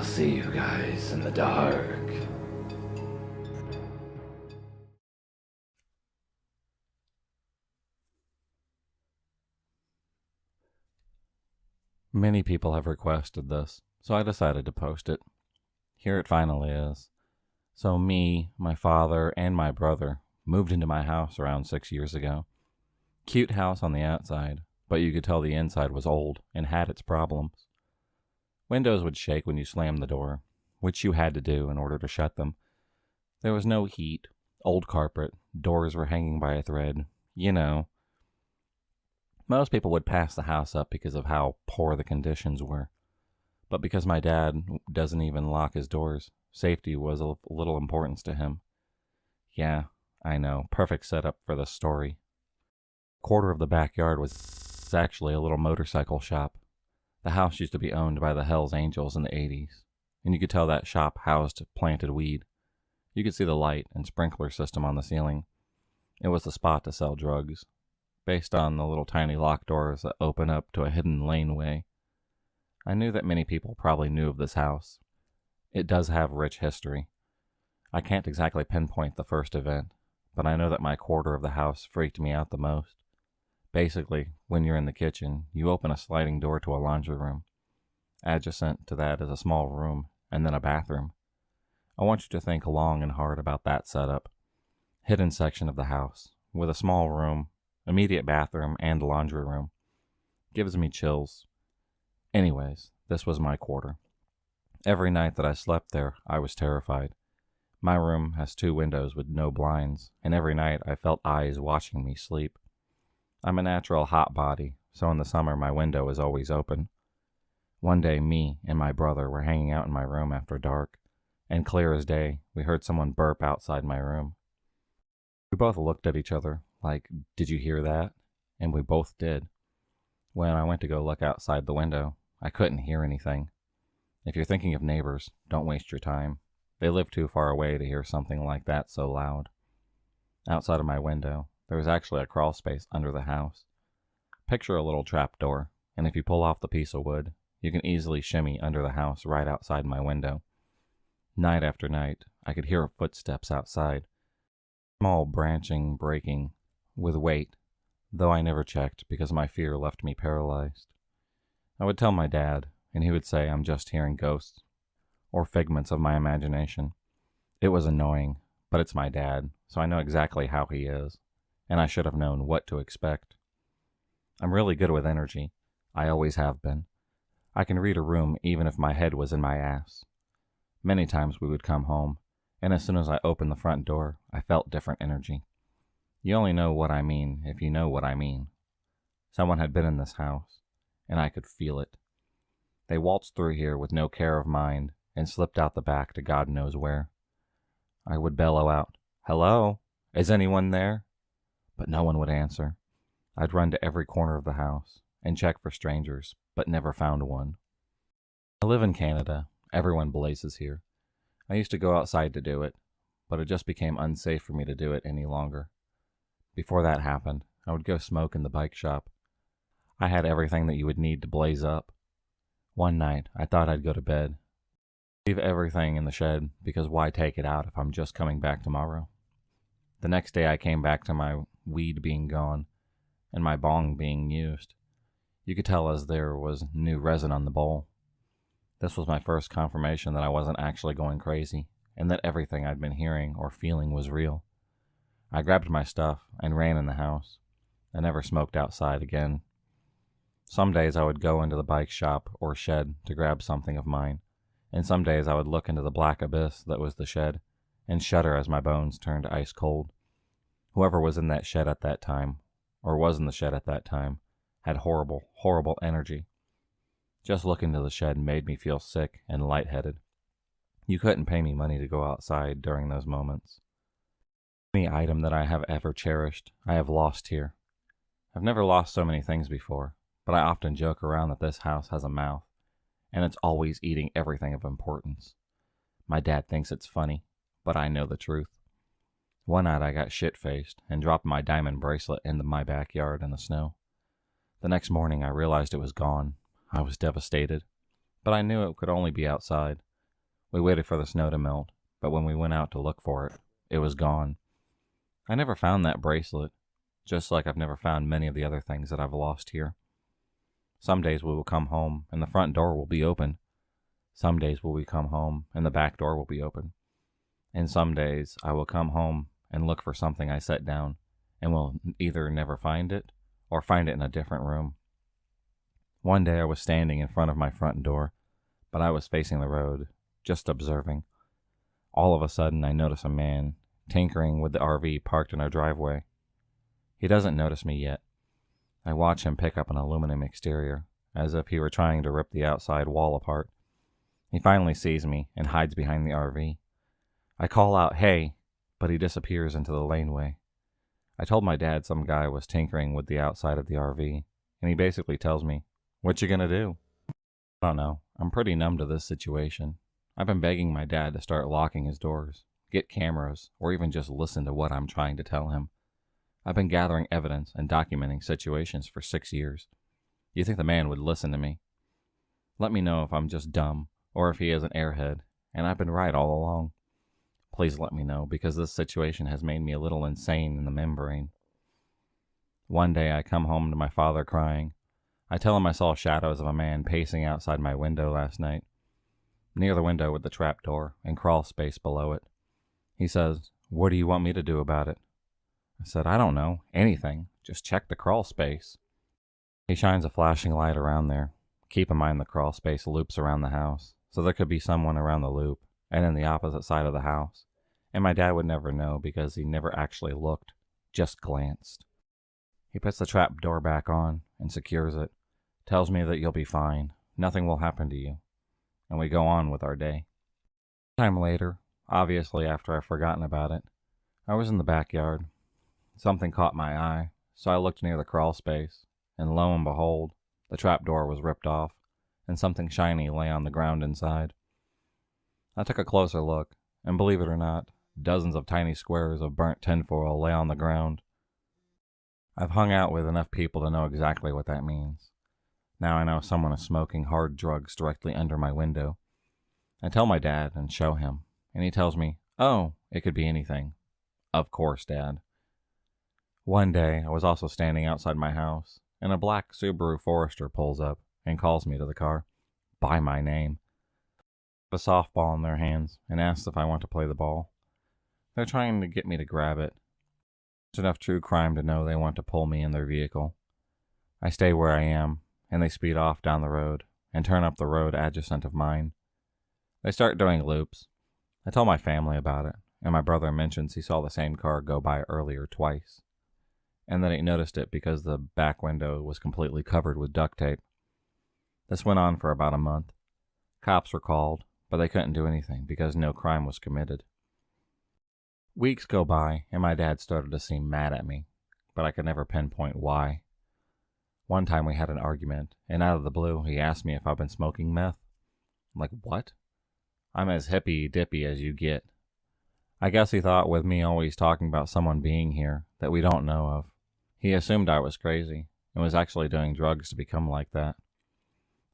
see you guys in the dark. Many people have requested this, so I decided to post it. Here it finally is. So me, my father, and my brother moved into my house around 6 years ago. Cute house on the outside, but you could tell the inside was old and had its problems. Windows would shake when you slammed the door, which you had to do in order to shut them. There was no heat, old carpet, doors were hanging by a thread, you know. Most people would pass the house up because of how poor the conditions were. But because my dad doesn't even lock his doors, safety was of little importance to him. Yeah, I know, perfect setup for this story. A quarter of the backyard was actually a little motorcycle shop. The house used to be owned by the Hells Angels in the 80s, and you could tell that shop housed planted weed. You could see the light and sprinkler system on the ceiling. It was the spot to sell drugs, based on the little tiny locked doors that open up to a hidden laneway. I knew that many people probably knew of this house. It does have rich history. I can't exactly pinpoint the first event, but I know that my quarter of the house freaked me out the most. Basically, when you're in the kitchen, you open a sliding door to a laundry room. Adjacent to that is a small room, and then a bathroom. I want you to think long and hard about that setup. Hidden section of the house, with a small room, immediate bathroom, and laundry room. Gives me chills. Anyways, this was my quarter. Every night that I slept there, I was terrified. My room has 2 windows with no blinds, and every night I felt eyes watching me sleep. I'm a natural hot body, so in the summer my window is always open. One day me and my brother were hanging out in my room after dark, and clear as day, we heard someone burp outside my room. We both looked at each other, like, "Did you hear that?" And we both did. When I went to go look outside the window, I couldn't hear anything. If you're thinking of neighbors, don't waste your time. They live too far away to hear something like that so loud. Outside of my window, there was actually a crawl space under the house. Picture a little trap door, and if you pull off the piece of wood, you can easily shimmy under the house right outside my window. Night after night, I could hear footsteps outside. Small branching, breaking, with weight, though I never checked because my fear left me paralyzed. I would tell my dad, and he would say I'm just hearing ghosts, or figments of my imagination. It was annoying, but it's my dad, so I know exactly how he is, and I should have known what to expect. I'm really good with energy. I always have been. I can read a room even if my head was in my ass. Many times we would come home, and as soon as I opened the front door, I felt different energy. You only know what I mean if you know what I mean. Someone had been in this house, and I could feel it. They waltzed through here with no care of mind and slipped out the back to God knows where. I would bellow out, "Hello? Is anyone there?" But no one would answer. I'd run to every corner of the house and check for strangers, but never found one. I live in Canada. Everyone blazes here. I used to go outside to do it, but it just became unsafe for me to do it any longer. Before that happened, I would go smoke in the bike shop. I had everything that you would need to blaze up. One night, I thought I'd go to bed. Leave everything in the shed, because why take it out if I'm just coming back tomorrow? The next day I came back to my weed being gone, and my bong being used. You could tell as there was new resin on the bowl. This was my first confirmation that I wasn't actually going crazy, and that everything I'd been hearing or feeling was real. I grabbed my stuff and ran in the house. I never smoked outside again. Some days I would go into the bike shop or shed to grab something of mine, and some days I would look into the black abyss that was the shed and shudder as my bones turned ice cold. Whoever was in that shed at that time, or was in the shed at that time, had horrible, horrible energy. Just looking into the shed made me feel sick and lightheaded. You couldn't pay me money to go outside during those moments. Any item that I have ever cherished, I have lost here. I've never lost so many things before, but I often joke around that this house has a mouth, and it's always eating everything of importance. My dad thinks it's funny, but I know the truth. One night I got shit-faced and dropped my diamond bracelet into my backyard in the snow. The next morning I realized it was gone. I was devastated, but I knew it could only be outside. We waited for the snow to melt, but when we went out to look for it, it was gone. I never found that bracelet, just like I've never found many of the other things that I've lost here. Some days we will come home and the front door will be open. Some days will we come home and the back door will be open. And some days I will come home and look for something I set down and will either never find it or find it in a different room. One day I was standing in front of my front door, but I was facing the road, just observing. All of a sudden I notice a man tinkering with the RV parked in our driveway. He doesn't notice me yet. I watch him pick up an aluminum exterior, as if he were trying to rip the outside wall apart. He finally sees me and hides behind the RV. I call out, "Hey," but he disappears into the laneway. I told my dad some guy was tinkering with the outside of the RV, and he basically tells me, "What you gonna do?" I don't know. I'm pretty numb to this situation. I've been begging my dad to start locking his doors, get cameras, or even just listen to what I'm trying to tell him. I've been gathering evidence and documenting situations for 6 years. You think the man would listen to me? Let me know if I'm just dumb, or if he is an airhead, and I've been right all along. Please let me know, because this situation has made me a little insane in the membrane. One day I come home to my father crying. I tell him I saw shadows of a man pacing outside my window last night, near the window with the trap door and crawl space below it. He says, "What do you want me to do about it?" I said, "I don't know. Anything. Just check the crawl space." He shines a flashing light around there. Keep in mind the crawl space loops around the house, so there could be someone around the loop and in the opposite side of the house. And my dad would never know because he never actually looked, just glanced. He puts the trap door back on and secures it, tells me that you'll be fine, nothing will happen to you, and we go on with our day. Time later, obviously after I've forgotten about it, I was in the backyard. Something caught my eye, so I looked near the crawl space, and lo and behold, the trap door was ripped off, and something shiny lay on the ground inside. I took a closer look, and believe it or not, dozens of tiny squares of burnt tinfoil lay on the ground. I've hung out with enough people to know exactly what that means. Now I know someone is smoking hard drugs directly under my window. I tell my dad and show him, and he tells me, "Oh, it could be anything." Of course, Dad. One day, I was also standing outside my house, and a black Subaru Forester pulls up and calls me to the car, by my name. A softball in their hands, and asks if I want to play the ball. They're trying to get me to grab it. It's enough true crime to know they want to pull me in their vehicle. I stay where I am, and they speed off down the road and turn up the road adjacent of mine. They start doing loops. I tell my family about it, and my brother mentions he saw the same car go by earlier twice, and that he noticed it because the back window was completely covered with duct tape. This went on for about a month. Cops were called, but they couldn't do anything because no crime was committed. Weeks go by, and my dad started to seem mad at me, but I could never pinpoint why. One time we had an argument, and out of the blue, he asked me if I've been smoking meth. I'm like, what? I'm as hippy-dippy as you get. I guess he thought with me always talking about someone being here that we don't know of, he assumed I was crazy and was actually doing drugs to become like that.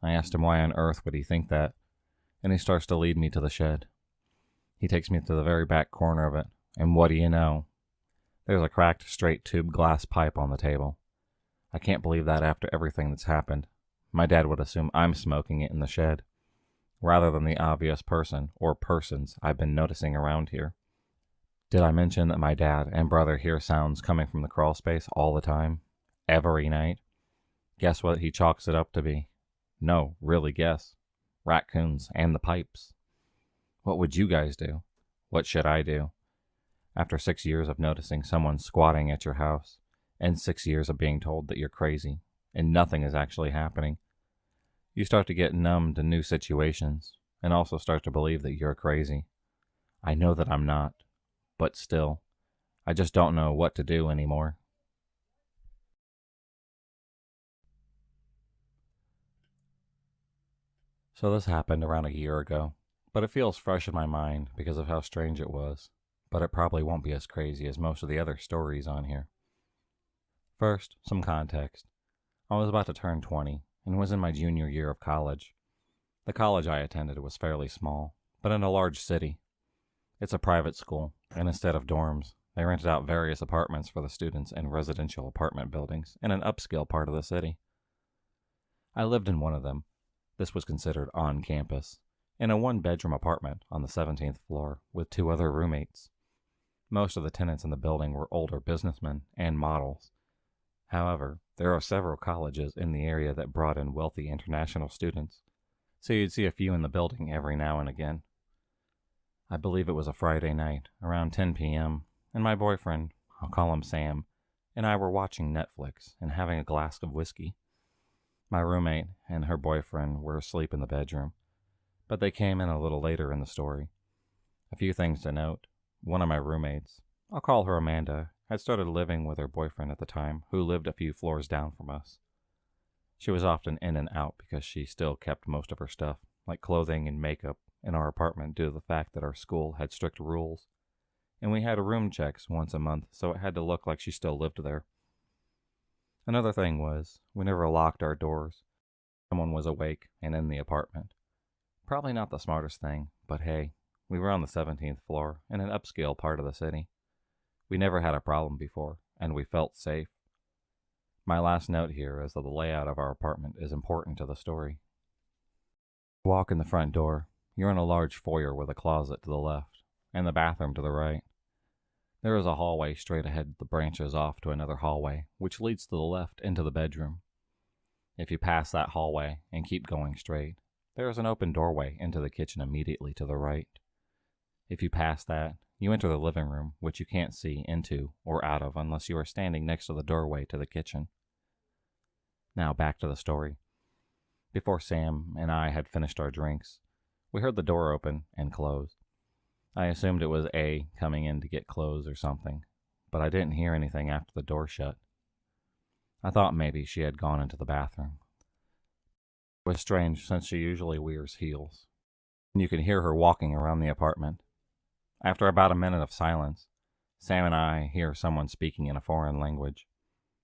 I asked him why on earth would he think that, and he starts to lead me to the shed. He takes me to the very back corner of it, and what do you know? There's a cracked straight tube glass pipe on the table. I can't believe that after everything that's happened. My dad would assume I'm smoking it in the shed, rather than the obvious person or persons I've been noticing around here. Did I mention that my dad and brother hear sounds coming from the crawl space all the time? Every night? Guess what he chalks it up to be? No, really guess. Raccoons and the pipes. What would you guys do? What should I do? After 6 years of noticing someone squatting at your house, and 6 years of being told that you're crazy, and nothing is actually happening, you start to get numb to new situations, and also start to believe that you're crazy. I know that I'm not, but still, I just don't know what to do anymore. So this happened around a year ago, but it feels fresh in my mind because of how strange it was, but it probably won't be as crazy as most of the other stories on here. First, some context. I was about to turn 20 and was in my junior year of college. The college I attended was fairly small, but in a large city. It's a private school, and instead of dorms, they rented out various apartments for the students in residential apartment buildings in an upscale part of the city. I lived in one of them. This was considered on campus, in a one-bedroom apartment on the 17th floor with 2 other roommates. Most of the tenants in the building were older businessmen and models. However, there are several colleges in the area that brought in wealthy international students, so you'd see a few in the building every now and again. I believe it was a Friday night, around 10 p.m., and my boyfriend, I'll call him Sam, and I were watching Netflix and having a glass of whiskey. My roommate and her boyfriend were asleep in the bedroom, but they came in a little later in the story. A few things to note. One of my roommates, I'll call her Amanda, had started living with her boyfriend at the time, who lived a few floors down from us. She was often in and out because she still kept most of her stuff, like clothing and makeup, in our apartment due to the fact that our school had strict rules, and we had room checks once a month, so it had to look like she still lived there. Another thing was, we never locked our doors. Someone was awake and in the apartment. Probably not the smartest thing, but hey, we were on the 17th floor in an upscale part of the city. We never had a problem before, and we felt safe. My last note here is that the layout of our apartment is important to the story. You walk in the front door. You're in a large foyer with a closet to the left, and the bathroom to the right. There is a hallway straight ahead that branches off to another hallway, which leads to the left into the bedroom. If you pass that hallway and keep going straight, there is an open doorway into the kitchen immediately to the right. If you pass that, you enter the living room, which you can't see into or out of unless you are standing next to the doorway to the kitchen. Now back to the story. Before Sam and I had finished our drinks, we heard the door open and close. I assumed it was A coming in to get clothes or something, but I didn't hear anything after the door shut. I thought maybe she had gone into the bathroom. It was strange since she usually wears heels, and you could hear her walking around the apartment. After about a minute of silence, Sam and I hear someone speaking in a foreign language.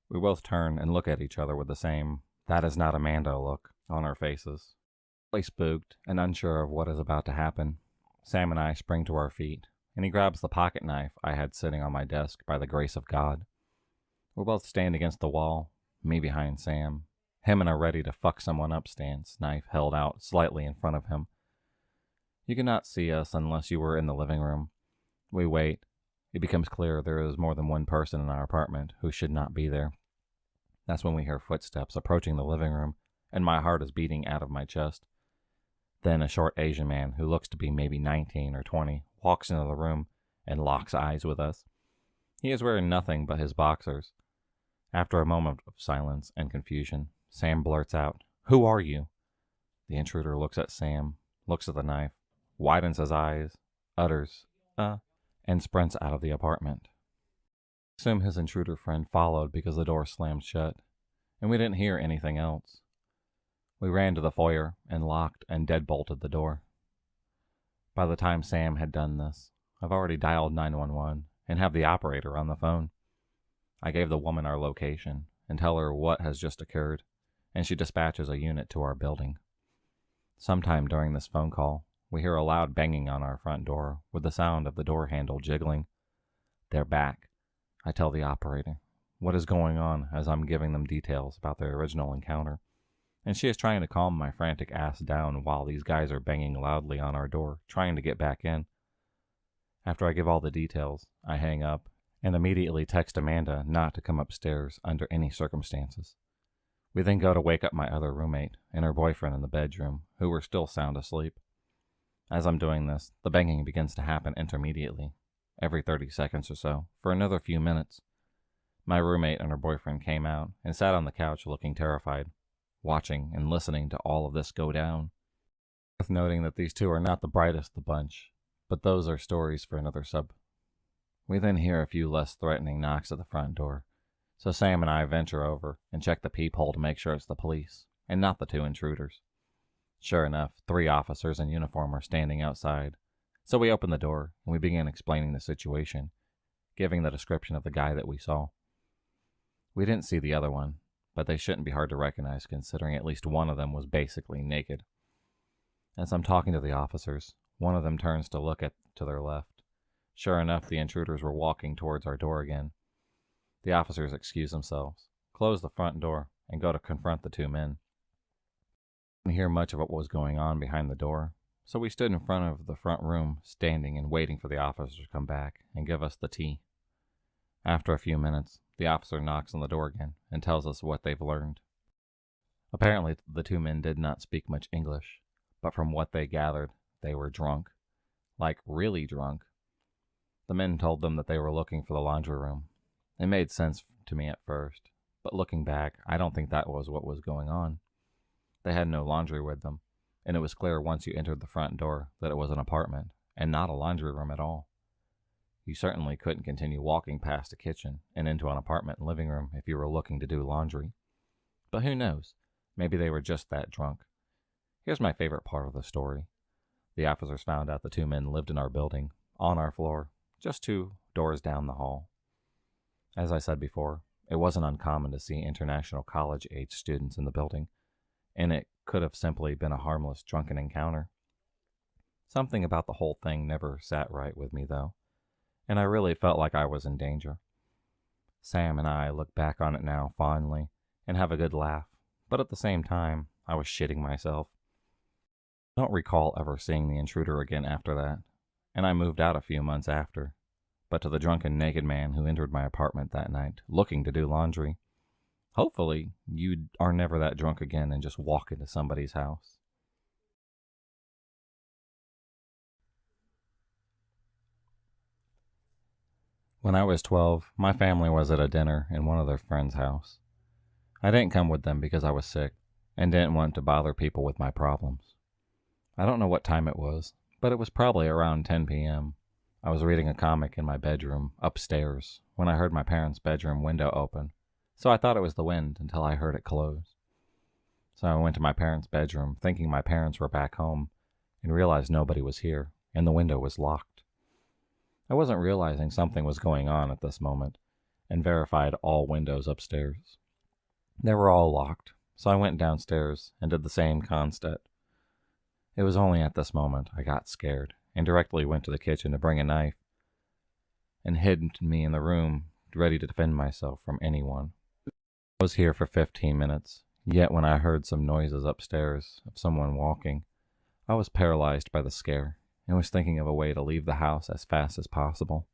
We both turn and look at each other with the same, "that is not Amanda" look on our faces. Fully spooked and unsure of what is about to happen, Sam and I spring to our feet, and he grabs the pocket knife I had sitting on my desk by the grace of God. We both stand against the wall, me behind Sam, him in a ready-to-fuck-someone-up stance, knife held out slightly in front of him. You cannot see us unless you were in the living room. We wait. It becomes clear there is more than one person in our apartment who should not be there. That's when we hear footsteps approaching the living room, and my heart is beating out of my chest. Then a short Asian man who looks to be maybe 19 or 20 walks into the room and locks eyes with us. He is wearing nothing but his boxers. After a moment of silence and confusion, Sam blurts out, "Who are you?" The intruder looks at Sam, looks at the knife, widens his eyes, utters, and sprints out of the apartment. I assume his intruder friend followed because the door slammed shut, and we didn't hear anything else. We ran to the foyer and locked and deadbolted the door. By the time Sam had done this, I've already dialed 911 and have the operator on the phone. I gave the woman our location and tell her what has just occurred, and she dispatches a unit to our building. Sometime during this phone call, we hear a loud banging on our front door with the sound of the door handle jiggling. They're back. I tell the operator what is going on as I'm giving them details about their original encounter, and she is trying to calm my frantic ass down while these guys are banging loudly on our door, trying to get back in. After I give all the details, I hang up and immediately text Amanda not to come upstairs under any circumstances. We then go to wake up my other roommate and her boyfriend in the bedroom, who were still sound asleep. As I'm doing this, the banging begins to happen intermediately, every 30 seconds or so, for another few minutes. My roommate and her boyfriend came out and sat on the couch looking terrified, watching and listening to all of this go down. Worth noting that these two are not the brightest of the bunch, but those are stories for another sub. We then hear a few less threatening knocks at the front door, so Sam and I venture over and check the peephole to make sure it's the police, and not the two intruders. Sure enough, 3 officers in uniform are standing outside, so we open the door and we begin explaining the situation, giving the description of the guy that we saw. We didn't see the other one, but they shouldn't be hard to recognize considering at least one of them was basically naked. As I'm talking to the officers, One of them turns to look to their left. Sure enough, the intruders were walking towards our door again. The officers excuse themselves, close the front door, and go to confront the two men. I didn't hear much of what was going on behind the door, so we stood in front of the front room, standing and waiting for the officers to come back and give us the tea. After a few minutes, the officer knocks on the door again and tells us what they've learned. Apparently, the two men did not speak much English, but from what they gathered, they were drunk. Like, really drunk. The men told them that they were looking for the laundry room. It made sense to me at first, but looking back, I don't think that was what was going on. They had no laundry with them, and it was clear once you entered the front door that it was an apartment, and not a laundry room at all. You certainly couldn't continue walking past a kitchen and into an apartment and living room if you were looking to do laundry. But who knows? Maybe they were just that drunk. Here's my favorite part of the story. The officers found out the two men lived in our building, on our floor, just 2 doors down the hall. As I said before, it wasn't uncommon to see international college-age students in the building, and it could have simply been a harmless drunken encounter. Something about the whole thing never sat right with me, though, and I really felt like I was in danger. Sam and I look back on it now fondly and have a good laugh, but at the same time, I was shitting myself. I don't recall ever seeing the intruder again after that, and I moved out a few months after. But to the drunken naked man who entered my apartment that night, looking to do laundry, hopefully you are never that drunk again and just walk into somebody's house. When I was 12, my family was at a dinner in one of their friends' house. I didn't come with them because I was sick and didn't want to bother people with my problems. I don't know what time it was, but it was probably around 10 p.m. I was reading a comic in my bedroom upstairs when I heard my parents' bedroom window open, so I thought it was the wind until I heard it close. So I went to my parents' bedroom thinking my parents were back home and realized nobody was here and the window was locked. I wasn't realizing something was going on at this moment and verified all windows upstairs. They were all locked, so I went downstairs and did the same constat. It was only at this moment I got scared and directly went to the kitchen to bring a knife and hid me in the room, ready to defend myself from anyone. I was here for 15 minutes, yet when I heard some noises upstairs of someone walking, I was paralyzed by the scare and was thinking of a way to leave the house as fast as possible.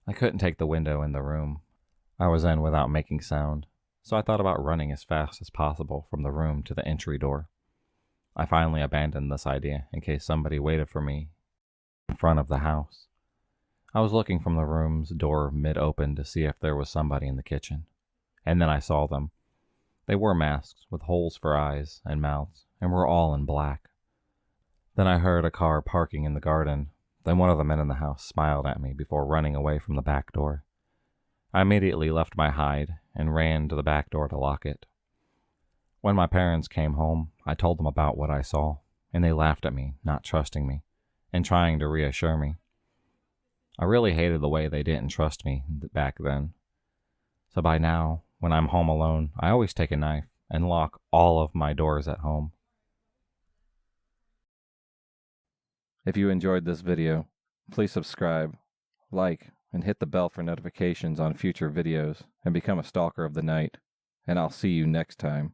I couldn't take the window in the room I was in without making sound, so I thought about running as fast as possible from the room to the entry door. I finally abandoned this idea in case somebody waited for me in front of the house. I was looking from the room's door mid-open to see if there was somebody in the kitchen, and then I saw them. They wore masks with holes for eyes and mouths, and were all in black. Then I heard a car parking in the garden. Then one of the men in the house smiled at me before running away from the back door. I immediately left my hide and ran to the back door to lock it. When my parents came home, I told them about what I saw, and they laughed at me, not trusting me, and trying to reassure me. I really hated the way they didn't trust me back then. So by now, when I'm home alone, I always take a knife and lock all of my doors at home. If you enjoyed this video, please subscribe, like, and hit the bell for notifications on future videos, and become a stalker of the night. And I'll see you next time.